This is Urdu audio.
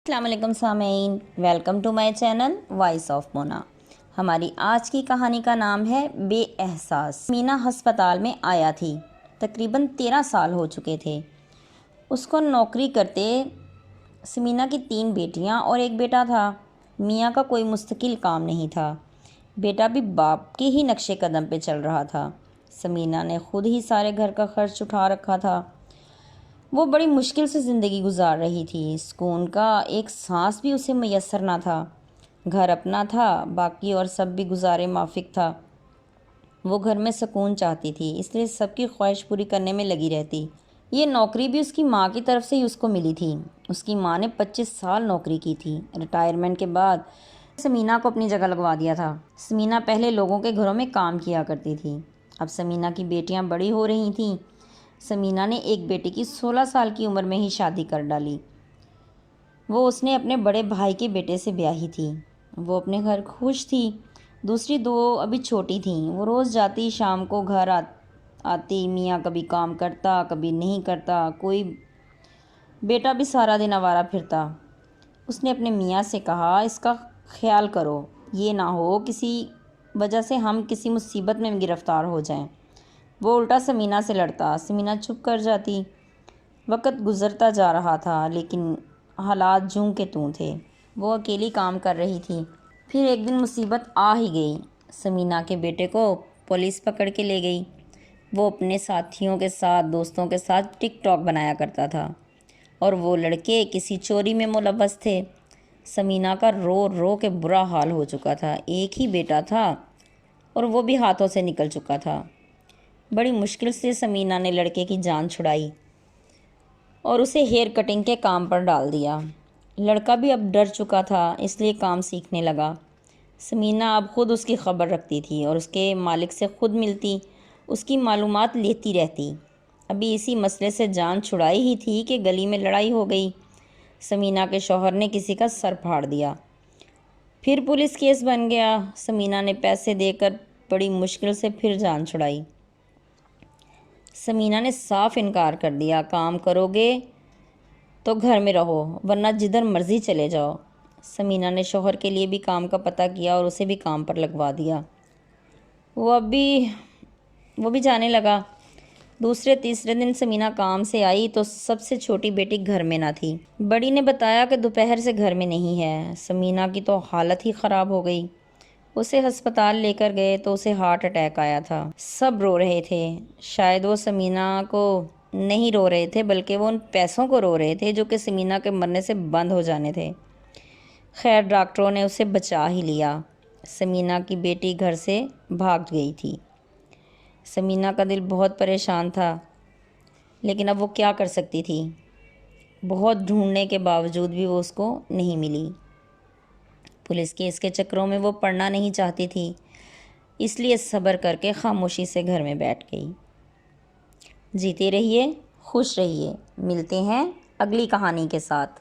السلام علیکم سامعین، welcome to my channel voice of Mona. ہماری آج کی کہانی کا نام ہے بے احساس۔ مینا ہسپتال میں آیا تھی، تقریباً 13 سال ہو چکے تھے اس کو نوکری کرتے۔ سمینا کی 3 بیٹیاں اور 1 بیٹا تھا۔ میاں کا کوئی مستقل کام نہیں تھا، بیٹا بھی باپ کے ہی نقش قدم پہ چل رہا تھا۔ سمینا نے خود ہی سارے گھر کا خرچ اٹھا رکھا تھا۔ وہ بڑی مشکل سے زندگی گزار رہی تھی، سکون کا ایک سانس بھی اسے میسر نہ تھا۔ گھر اپنا تھا، باقی اور سب بھی گزارے مافک تھا۔ وہ گھر میں سکون چاہتی تھی، اس لیے سب کی خواہش پوری کرنے میں لگی رہتی۔ یہ نوکری بھی اس کی ماں کی طرف سے ہی اس کو ملی تھی۔ اس کی ماں نے 25 سال نوکری کی تھی۔ ریٹائرمنٹ کے بعد سمینا کو اپنی جگہ لگوا دیا تھا۔ سمینا پہلے لوگوں کے گھروں میں کام کیا کرتی تھی، اب سمینا کی بیٹیاں بڑی ہو رہی تھیں۔ سمینا نے ایک بیٹی کی 16 سال کی عمر میں ہی شادی کر ڈالی۔ وہ اس نے اپنے بڑے بھائی کے بیٹے سے بیاہی تھی۔ وہ اپنے گھر خوش تھی۔ دوسری 2 ابھی چھوٹی تھیں۔ وہ روز جاتی، شام کو گھر آتی۔ میاں کبھی کام کرتا، کبھی نہیں کرتا۔ کوئی بیٹا بھی سارا دن آوارہ پھرتا۔ اس نے اپنے میاں سے کہا، اس کا خیال کرو، یہ نہ ہو کسی وجہ سے ہم کسی مصیبت میں گرفتار ہو جائیں۔ وہ الٹا سمینا سے لڑتا، سمینا چپ کر جاتی۔ وقت گزرتا جا رہا تھا، لیکن حالات جوں کے توں تھے۔ وہ اکیلی کام کر رہی تھی۔ پھر ایک دن مصیبت آ ہی گئی۔ سمینا کے بیٹے کو پولیس پکڑ کے لے گئی۔ وہ اپنے ساتھیوں کے ساتھ، دوستوں کے ساتھ ٹک ٹاک بنایا کرتا تھا، اور وہ لڑکے کسی چوری میں ملوث تھے۔ سمینا کا رو رو کے برا حال ہو چکا تھا۔ ایک ہی بیٹا تھا اور وہ بھی ہاتھوں سے نکل چکا تھا۔ بڑی مشکل سے سمینا نے لڑکے کی جان چھڑائی اور اسے ہیئر کٹنگ کے کام پر ڈال دیا۔ لڑکا بھی اب ڈر چکا تھا، اس لیے کام سیکھنے لگا۔ سمینا اب خود اس کی خبر رکھتی تھی اور اس کے مالک سے خود ملتی، اس کی معلومات لیتی رہتی۔ ابھی اسی مسئلے سے جان چھڑائی ہی تھی کہ گلی میں لڑائی ہو گئی۔ سمینا کے شوہر نے کسی کا سر پھاڑ دیا۔ پھر پولیس کیس بن گیا۔ سمینا نے پیسے دے کر بڑی مشکل سے پھر جان چھڑائی۔ سمینا نے صاف انکار کر دیا، کام کرو گے تو گھر میں رہو، ورنہ جدھر مرضی چلے جاؤ۔ سمینا نے شوہر کے لیے بھی کام کا پتہ کیا اور اسے بھی کام پر لگوا دیا۔ وہ بھی جانے لگا۔ دوسرے تیسرے دن سمینا کام سے آئی تو سب سے چھوٹی بیٹی گھر میں نہ تھی۔ بڑی نے بتایا کہ دوپہر سے گھر میں نہیں ہے۔ سمینا کی تو حالت ہی خراب ہو گئی۔ اسے ہسپتال لے کر گئے تو اسے ہارٹ اٹیک آیا تھا۔ سب رو رہے تھے۔ شاید وہ سمینا کو نہیں رو رہے تھے، بلکہ وہ ان پیسوں کو رو رہے تھے جو کہ سمینا کے مرنے سے بند ہو جانے تھے۔ خیر ڈاکٹروں نے اسے بچا ہی لیا۔ سمینا کی بیٹی گھر سے بھاگ گئی تھی۔ سمینا کا دل بہت پریشان تھا، لیکن اب وہ کیا کر سکتی تھی؟ بہت ڈھونڈنے کے باوجود بھی وہ اس کو نہیں ملی۔ پولیس کیس کے چکروں میں وہ پڑنا نہیں چاہتی تھی، اس لیے صبر کر کے خاموشی سے گھر میں بیٹھ گئی۔ جیتے رہیے، خوش رہیے۔ ملتے ہیں اگلی کہانی کے ساتھ۔